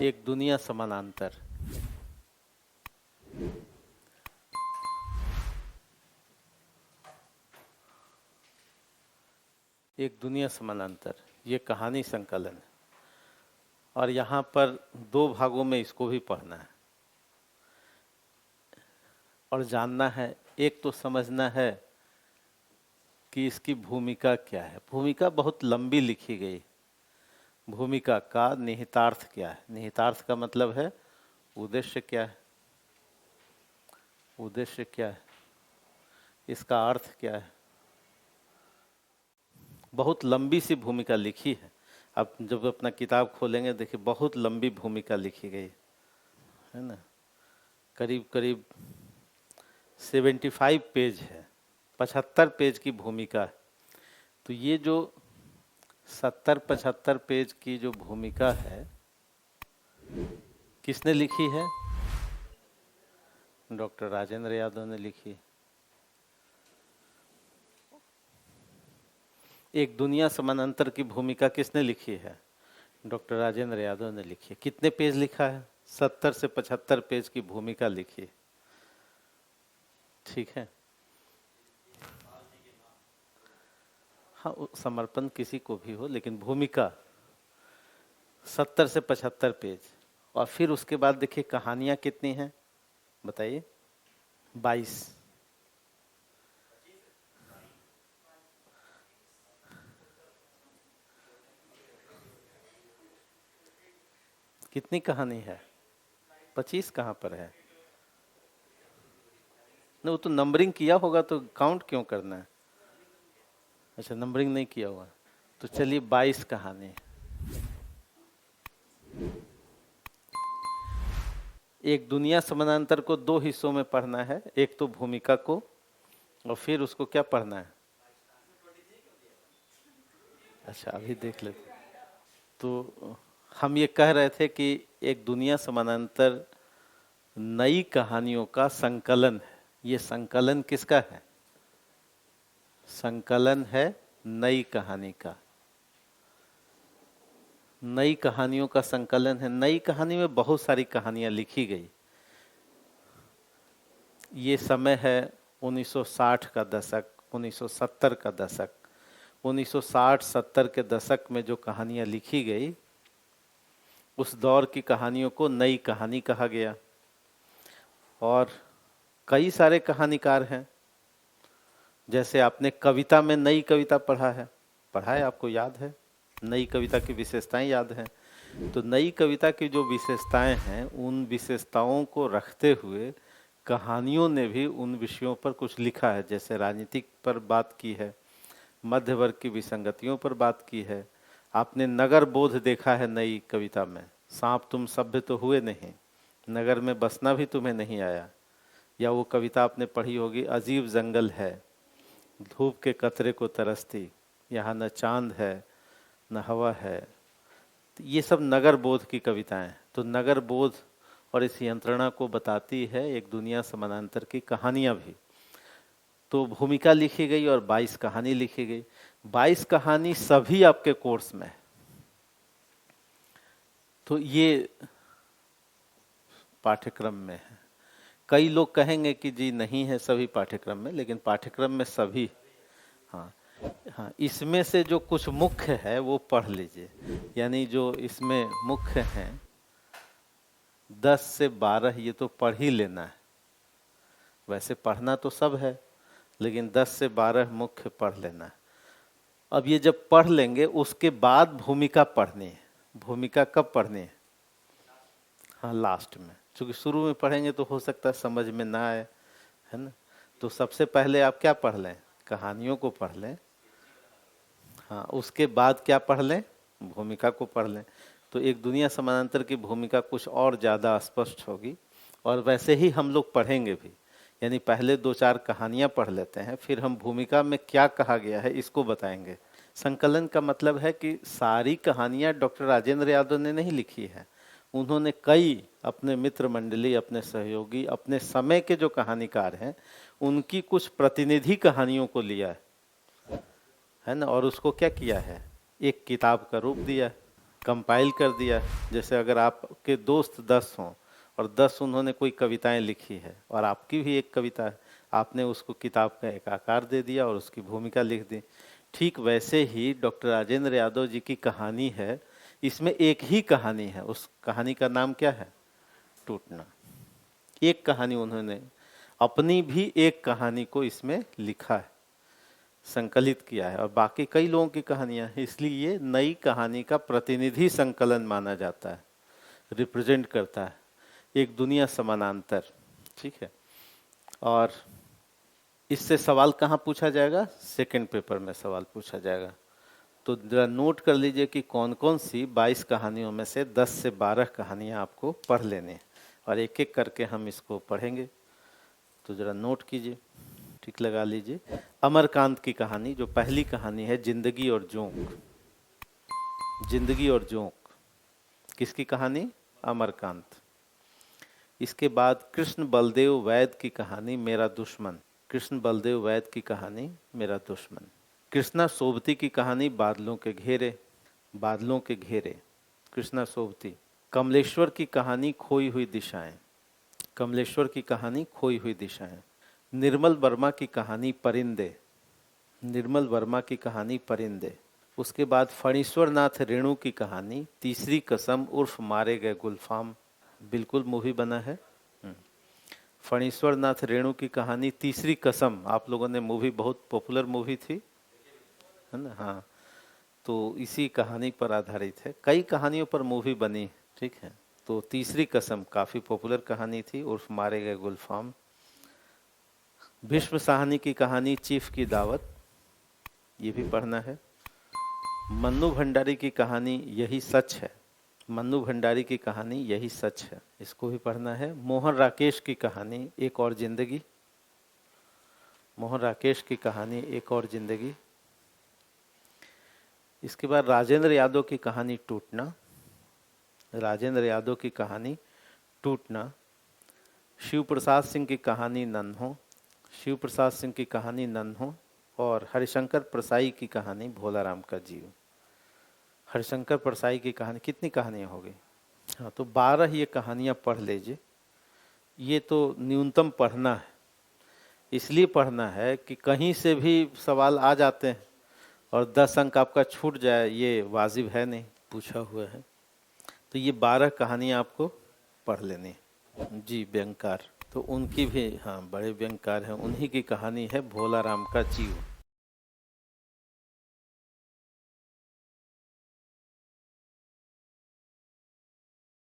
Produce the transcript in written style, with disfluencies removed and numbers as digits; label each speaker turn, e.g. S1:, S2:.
S1: एक दुनिया समानांतर। एक दुनिया समानांतर, ये कहानी संकलन है और यहाँ पर दो भागों में इसको भी पढ़ना है और जानना है। एक तो समझना है कि इसकी भूमिका क्या है। भूमिका बहुत लंबी लिखी गई। भूमिका का निहितार्थ क्या है? निहितार्थ का मतलब है उद्देश्य क्या है, उद्देश्य क्या है, इसका अर्थ क्या है। बहुत लंबी सी भूमिका लिखी है। अब जब अपना किताब खोलेंगे देखिए बहुत लंबी भूमिका लिखी गई है ना, करीब करीब 75 पेज है, 75 पेज की भूमिका है। तो ये जो 70-75 पेज की जो भूमिका है किसने लिखी है? डॉक्टर राजेंद्र यादव ने लिखी। एक दुनिया समानांतर की भूमिका किसने लिखी है? डॉक्टर राजेंद्र यादव ने लिखी है। कितने पेज लिखा है? 70 से 75 पेज की भूमिका लिखी है। ठीक है, हाँ, समर्पण किसी को भी हो, लेकिन भूमिका 70 से 75 पेज। और फिर उसके बाद देखिए कहानियां कितनी हैं बताइए? 22। कितनी कहानी है? 25 कहाँ पर है? नहीं, वो तो नंबरिंग किया होगा तो काउंट क्यों करना है? अच्छा, नंबरिंग नहीं किया हुआ तो चलिए 22 कहानी है। एक दुनिया समानांतर को दो हिस्सों में पढ़ना है। एक तो भूमिका को और फिर उसको क्या पढ़ना है? अच्छा, अभी देख लेते। तो हम ये कह रहे थे कि एक दुनिया समानांतर नई कहानियों का संकलन है। ये संकलन किसका है? संकलन है नई कहानी का। नई कहानियों का संकलन है। नई कहानी में बहुत सारी कहानियां लिखी गई। ये समय है 1960 का दशक, 1970 का दशक। 1960-70 के दशक में जो कहानियां लिखी गई उस दौर की कहानियों को नई कहानी कहा गया। और कई सारे कहानीकार हैं। जैसे आपने कविता में नई कविता पढ़ा है, आपको याद है? नई कविता की विशेषताएं याद हैं? तो नई कविता की जो विशेषताएं हैं उन विशेषताओं को रखते हुए कहानियों ने भी उन विषयों पर कुछ लिखा है। जैसे राजनीतिक पर बात की है, मध्य वर्ग की विसंगतियों पर बात की है। आपने नगर बोध देखा है नई कविता में? सांप तुम सभ्य तो हुए नहीं, नगर में बसना भी तुम्हें नहीं आया। या वो कविता आपने पढ़ी होगी, अजीब जंगल है, धूप के कतरे को तरसती, यहाँ न चांद है न हवा है। तो ये सब नगर बोध की कविताएं। तो नगर बोध और इस यंत्रणा को बताती है एक दुनिया समानांतर की कहानियां भी। तो भूमिका लिखी गई और 22 कहानी लिखी गई। 22 कहानी सभी आपके कोर्स में है। तो ये पाठ्यक्रम में है। कई लोग कहेंगे कि जी नहीं है सभी पाठ्यक्रम में, लेकिन पाठ्यक्रम में सभी। हाँ हाँ, इसमें से जो कुछ मुख्य है वो पढ़ लीजिए। यानी जो इसमें मुख्य हैं 10 से 12 ये तो पढ़ ही लेना है। वैसे पढ़ना तो सब है, लेकिन 10 से 12 मुख्य पढ़ लेना है। अब ये जब पढ़ लेंगे उसके बाद भूमिका पढ़नी है। भूमिका कब पढ़नी है? हाँ, लास्ट में। क्योंकि शुरू में पढ़ेंगे तो हो सकता है समझ में ना आए, है ना। तो सबसे पहले आप क्या पढ़ लें? कहानियों को पढ़ लें। हाँ, उसके बाद क्या पढ़ लें? भूमिका को पढ़ लें। तो एक दुनिया समानांतर की भूमिका कुछ और ज़्यादा स्पष्ट होगी और वैसे ही हम लोग पढ़ेंगे भी। यानी पहले 2-4 कहानियाँ पढ़ लेते हैं, फिर हम भूमिका में क्या कहा गया है इसको बताएंगे। संकलन का मतलब है कि सारी कहानियाँ डॉक्टर राजेंद्र यादव ने नहीं लिखी है। उन्होंने कई अपने मित्र मंडली, अपने सहयोगी, अपने समय के जो कहानीकार हैं उनकी कुछ प्रतिनिधि कहानियों को लिया है ना, और उसको क्या किया है? एक किताब का रूप दिया है। कंपाइल कर दिया। जैसे अगर आपके दोस्त 10 हों और 10 उन्होंने कोई कविताएं लिखी है और आपकी भी एक कविता है, आपने उसको किताब का एक आकार दे दिया और उसकी भूमिका लिख दी। ठीक वैसे ही डॉक्टर राजेंद्र यादव जी की कहानी है, इसमें एक ही कहानी है, उस कहानी का नाम क्या है? टूटना। एक कहानी उन्होंने अपनी भी एक कहानी को इसमें लिखा है, संकलित किया है, और बाकी कई लोगों की कहानियां हैं, इसलिए ये नई कहानी का प्रतिनिधि संकलन माना जाता है, रिप्रेजेंट करता है एक दुनिया समानांतर। ठीक है, और इससे सवाल कहाँ पूछा जाएगा? सेकंड पेपर में सवाल पूछा जाएगा। तो जरा नोट कर लीजिए कि कौन कौन सी 22 कहानियों में से 10 से 12 कहानियां आपको पढ़ लेने, और एक एक करके हम इसको पढ़ेंगे। तो जरा नोट कीजिए, टिक लगा लीजिए। अमरकांत की कहानी, जो पहली कहानी है, जिंदगी और जोंक। जिंदगी और जोंक किसकी कहानी? अमरकांत। इसके बाद कृष्ण बलदेव वैद की कहानी मेरा दुश्मन। कृष्ण बलदेव वैद की कहानी मेरा दुश्मन। कृष्णा सोबती की कहानी बादलों के घेरे। बादलों के घेरे, कृष्णा सोबती। कमलेश्वर की कहानी खोई हुई दिशाएं। कमलेश्वर की कहानी खोई हुई दिशाएं। निर्मल वर्मा की कहानी परिंदे। निर्मल वर्मा की कहानी परिंदे। उसके बाद फणीश्वर नाथ रेणु की कहानी तीसरी कसम उर्फ मारे गए गुलफाम। बिल्कुल मूवी बना है। फणीश्वर नाथ रेणु की कहानी तीसरी कसम, आप लोगों ने मूवी, बहुत पॉपुलर मूवी थी, है ना? हाँ, तो इसी कहानी पर आधारित है, कई कहानियों पर मूवी बनी। ठीक है, तो तीसरी कसम काफ़ी पॉपुलर कहानी थी, उर्फ मारे गए गुलफाम। भीष्म साहनी की कहानी चीफ की दावत, ये भी पढ़ना है। मन्नू भंडारी की कहानी यही सच है। मन्नू भंडारी की कहानी यही सच है, इसको भी पढ़ना है। मोहन राकेश की कहानी एक और जिंदगी। मोहन राकेश की कहानी एक और जिंदगी। इसके बाद राजेंद्र यादव की कहानी टूटना। राजेंद्र यादव की कहानी टूटना। शिव प्रसाद सिंह की कहानी नन्हो। शिव प्रसाद सिंह की कहानी नन्हो। और हरिशंकर परसाई की कहानी भोलाराम का जीव। हरिशंकर परसाई की कहानी, कितनी कहानियाँ हो गई? हाँ, तो 12 ये कहानियाँ पढ़ लीजिए। ये तो न्यूनतम पढ़ना है, इसलिए पढ़ना है कि कहीं से भी सवाल आ जाते हैं और 10 अंक आपका छूट जाए, ये वाजिब है नहीं, पूछा हुआ है। तो ये 12 कहानियाँ आपको पढ़ लेनी। जी, व्यंगकार तो उनकी भी, हाँ, बड़े व्यंगकार हैं, उन्हीं की कहानी है भोलाराम का जीव।